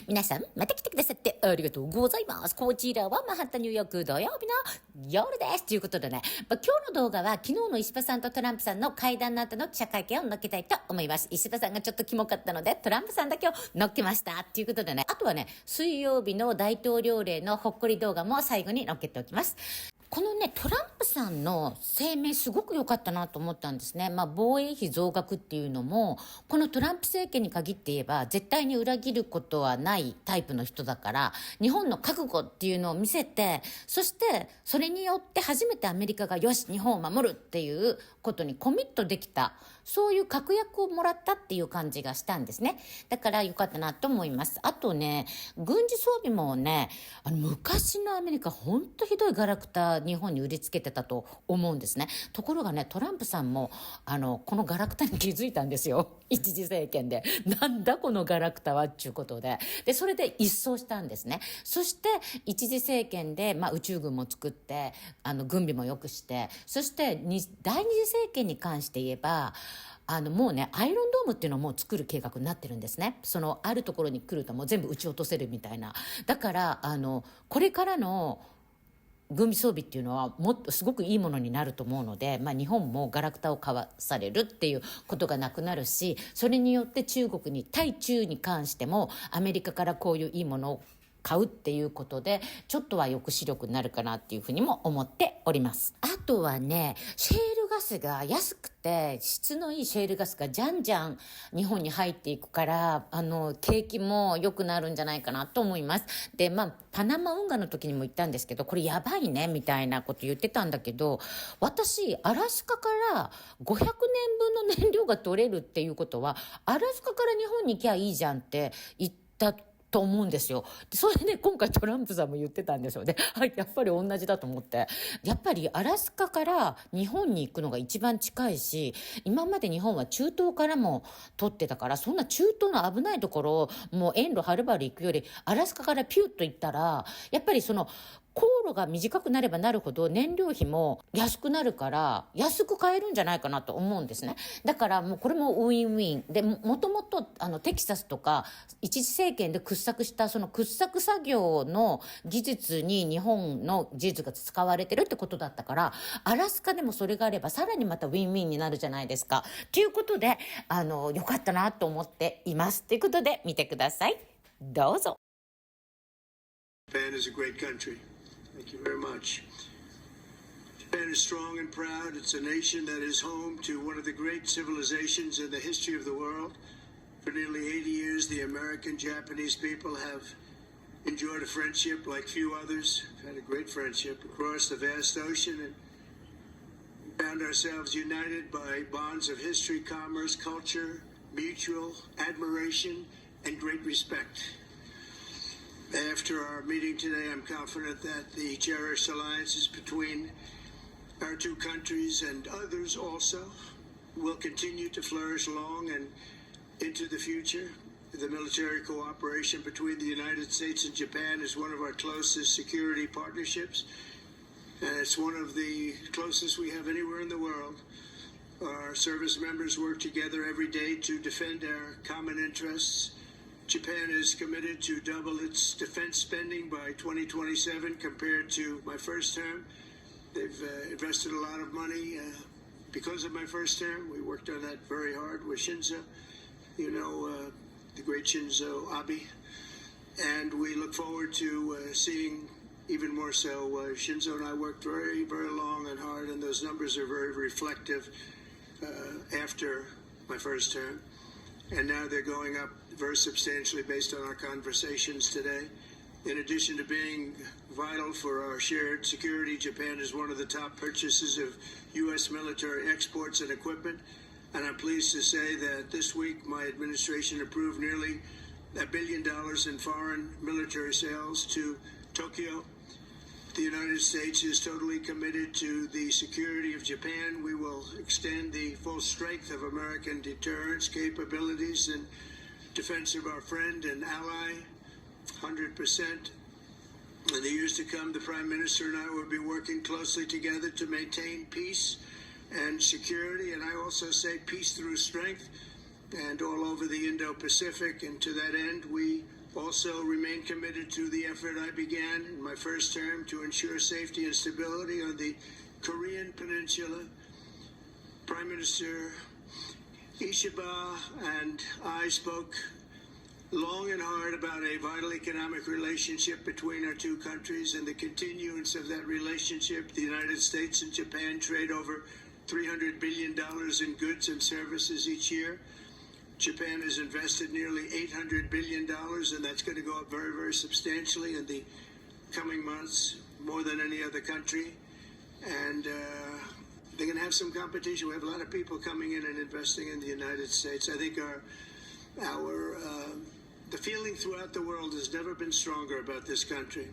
皆さん、また来てくださってありがとうございます。こちらはマンハッタンニューヨーク土曜日の夜です。ということでね、今日の動画は昨日の石破さんとトランプさんの会談の後の記者会見を載っけたいと思います。石破さんがちょっとキモかったので、トランプさんだけを載っけました。ということでね、あとはね、水曜日の大統領令のほっこり動画も最後に載っけておきます。このね、トランプさんの声明すごく良かったなと思ったんですね。防衛費増額っていうのも、このトランプ政権に限って言えば、絶対に裏切ることはないタイプの人だから、日本の覚悟っていうのを見せて、そして、それによって初めてアメリカがよし、日本を守るっていうことにコミットできた、そういう確約をもらったっていう感じがしたんですね。だから良かったなと思います。あとね、軍事装備もね、昔のアメリカ、ほんとひどいガラクタ日本に売りつけてたと思うんですね。ところがね、トランプさんもこのガラクタに気づいたんですよ。一時政権で。なんだこのガラクタはっていうことで。で、それで一掃したんですね。そして、一時政権で、宇宙軍も作って、軍備も良くして、そして、第二次政権に関して言えば、もうね、アイロンドームっていうのをもう作る計画になってるんですね。あるところに来るともう全部撃ち落とせるみたいな。だから、これからの、軍備装備っていうのはもっとすごくいいものになると思うので、日本もガラクタを買わされるっていうことがなくなるし、それによって対中に関してもアメリカからこういういいものを買うっていうことで、ちょっとは抑止力になるかなっていうふうにも思っております。あとはね、シェールガスが安くて質のいいシェールガスがじゃんじゃん日本に入っていくから、景気も良くなるんじゃないかなと思います。で、パナマ運河の時にも言ったんですけど、これやばいねみたいなこと言ってたんだけど、私、アラスカから500年分の燃料が取れるっていうことは、アラスカから日本に行きゃいいじゃんって言ったと思うんですよ。それで今回トランプさんも言ってたんですよね。やっぱり同じだと思って。やっぱりアラスカから日本に行くのが一番近いし、今まで日本は中東からも取ってたから、そんな中東の危ないところをもう遠路はるばる行くより、アラスカからピュッと行ったら、やっぱり航路が短くなればなるほど燃料費も安くなるから安く買えるんじゃないかなと思うんですね。だからもうこれもウィンウィンで、もともとテキサスとか一次政権で掘削したその掘削作業の技術に日本の技術が使われてるってことだったから、アラスカでもそれがあればさらにまたウィンウィンになるじゃないですか。ということでよかったなと思っています。ということで見てください。どうぞ。Japan is a great country. Thank you very much. Japan is strong and proud. It's a nation that is home to one of the great civilizations in the history of the world. For nearly 80 years, the American-Japanese people have enjoyed a friendship like few others. We've had a great friendship across the vast ocean and found ourselves united by bonds of history, commerce, culture, mutual admiration, and great respect. After our meeting today, I'm confident that the cherished alliances between our two countries and others also will continue to flourish long and into the future. The military cooperation between the United States and Japan is one of our closest security partnerships, and it's one of the closest we have anywhere in the world. Our service members work together every day to defend our common interests. Japan is committed to double its defense spending by 2027 compared to my first term. They've invested a lot of money because of my first term. We worked on that very hard with Shinzo, the great Shinzo Abe. And we look forward to seeing even more so. Shinzo and I worked very, very long and hard, and those numbers are very reflective after my first term. And now they're going up very substantially based on our conversations today. In addition to being vital for our shared security, Japan is one of the top purchasers of U.S. military exports and equipment. And I'm pleased to say that this week my administration approved nearly $1 billion in foreign military sales to Tokyo. The United States is totally committed to the security of Japan. We will extend the full strength of American deterrence capabilities in defense of our friend and ally, 100%. In the years to come, the Prime Minister and I will be working closely together to maintain peace and security, and I also say peace through strength, and all over the Indo-Pacific. And to that end, we Also remain committed to the effort I began in my first term to ensure safety and stability on the Korean Peninsula. Prime Minister Ishiba and I spoke long and hard about a vital economic relationship between our two countries and the continuance of that relationship. The United States and Japan trade over $300 billion in goods and services each year. Japan has invested nearly $800 billion, and that's going to go up very, very substantially in the coming months, more than any other country. And they're going to have some competition. We have a lot of people coming in and investing in the United States. I think the feeling throughout the world has never been stronger about this country.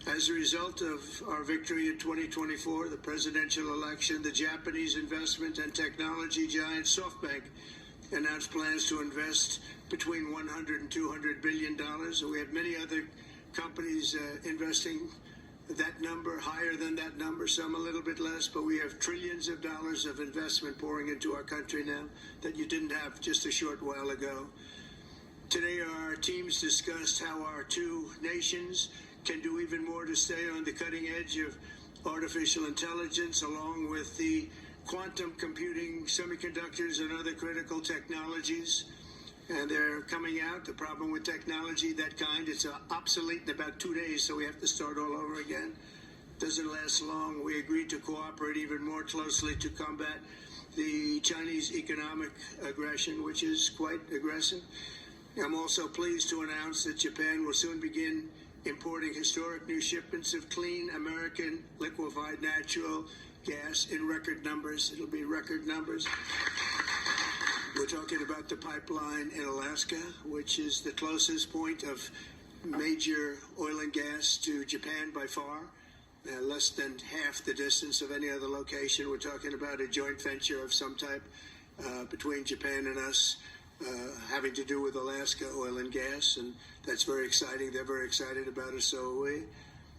As a result of our victory in 2024, the presidential election, the Japanese investment and technology giant SoftBank announced plans to invest between $100 and $200 billion. And we have many other companies investing that number, higher than that number, some a little bit less, but we have trillions of dollars of investment pouring into our country now that you didn't have just a short while ago. Today, our teams discussed how our two nations can do even more to stay on the cutting edge of artificial intelligence, along with the quantum computing, semiconductors, and other critical technologies. And they're coming out. The problem with technology, that kind, it's obsolete in about 2 days, so we have to start all over again. Doesn't last long. We agreed to cooperate even more closely to combat the Chinese economic aggression, which is quite aggressive. I'm also pleased to announce that Japan will soon begin importing historic new shipments of clean American liquefied natural gas in record numbers. It'll be record numbers. We're talking about the pipeline in Alaska, which is the closest point of major oil and gas to Japan by far, less than half the distance of any other location. We're talking about a joint venture of some type between Japan and us, having to do with Alaska oil and gas, and that's very exciting. They're very excited about it, so are we.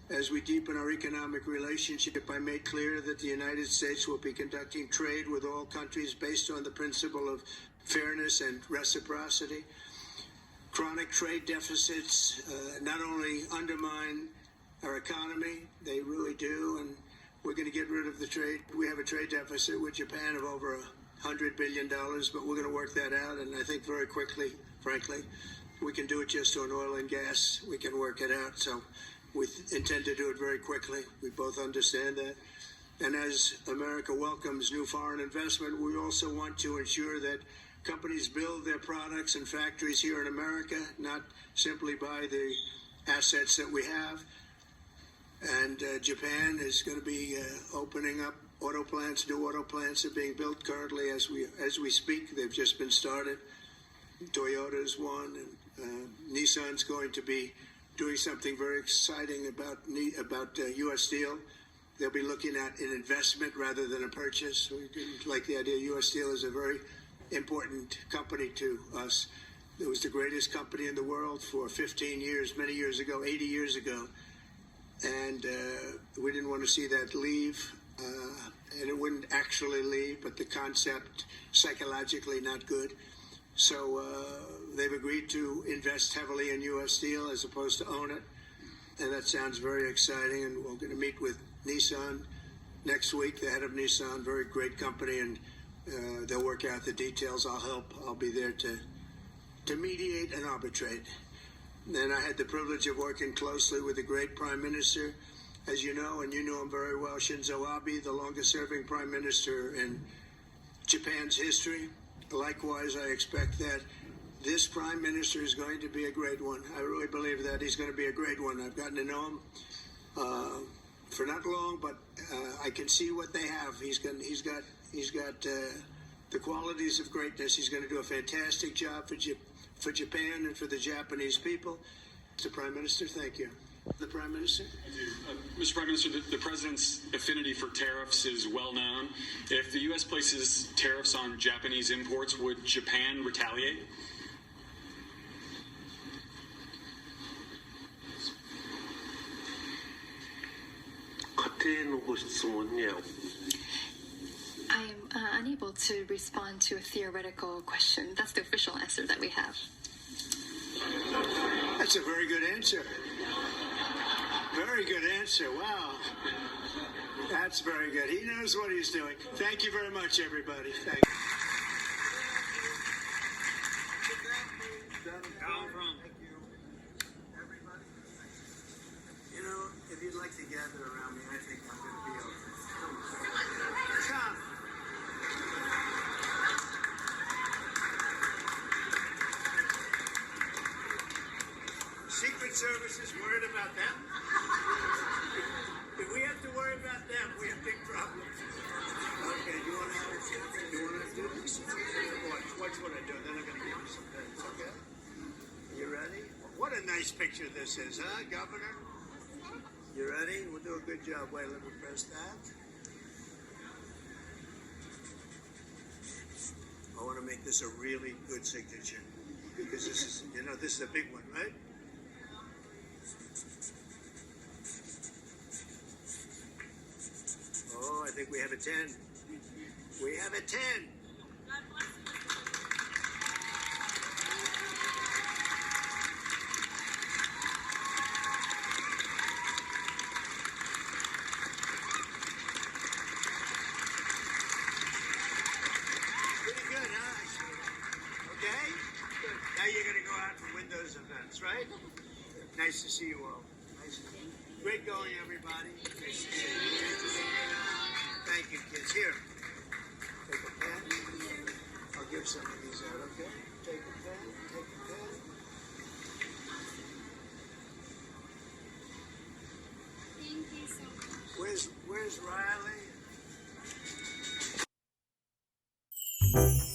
As we deepen our economic relationship, I made clear that the United States will be conducting trade with all countries based on the principle of fairness and reciprocity. Chronic trade deficits not only undermine our economy, they really do, and we're going to get rid of the trade. We have a trade deficit with Japan of over $100 billion, but we're going to work that out, and I think very quickly, frankly. We can do it just on oil and gas. We can work it out, so we intend to do it very quickly. We both understand that. And as America welcomes new foreign investment, we also want to ensure that companies build their products and factories here in America, not simply buy the assets that we have. And Japan is going to be opening up auto plants. New auto plants are being built currently as we speak. They've just been started. Toyota's one, and Nissan's going to be doing something very exciting about U.S. Steel. They'll be looking at an investment rather than a purchase. We like the idea. U.S. Steel is a very important company to us. It was the greatest company in the world for 15 years, many years ago, 80 years ago. And we didn't want to see that leave. And it wouldn't actually leave, but the concept, psychologically not good. So they've agreed to invest heavily in U.S. Steel as opposed to own it. And that sounds very exciting. And we're going to meet with Nissan next week, the head of Nissan, very great company, and they'll work out the details. I'll help. I'll be there to mediate and arbitrate. And I had the privilege of working closely with the great Prime Minister, as you know, and you know him very well, Shinzo Abe, the longest-serving Prime Minister in Japan's history. Likewise, I expect that this Prime Minister is going to be a great one. I really believe that he's going to be a great one. I've gotten to know him for not long, but I can see what they have. He's got the qualities of greatness. He's going to do a fantastic job for Japan and for the Japanese people. Mr. Prime Minister, thank you. The Prime Minister? Mr. Prime Minister, the President's affinity for tariffs is well known. If the U.S. places tariffs on Japanese imports, would Japan retaliate? I am unable to respond to a theoretical question. That's the official answer that we have. That's a very good answer. Very good answer. Wow. That's very good. He knows what he's doing. Thank you very much, everybody. Thank you. You know, if you'd like to gather around me, I think I'm going to be okay. Come. Secret Service is worried about them. If we have to worry about them, we have big problems. Okay, you want to do this? Watch what I do. Then I'm going to give you some things, okay? You ready? What a nice picture this is, huh, Governor? You ready? We'll do a good job. Wait, let me press that. I want to make this a really good signature because this is, this is a big one, right? Oh, I think we have a 10. We have a 10. Pretty good, huh? Okay? Good. Now you're going to go out for Windows events, right? Nice to see you all. Great going, everybody. Nice to see you. Thank you, kids. Here, take a pen. I'll give some of these out, okay? Take a pen, take a pen. Thank you so much. Where's Riley?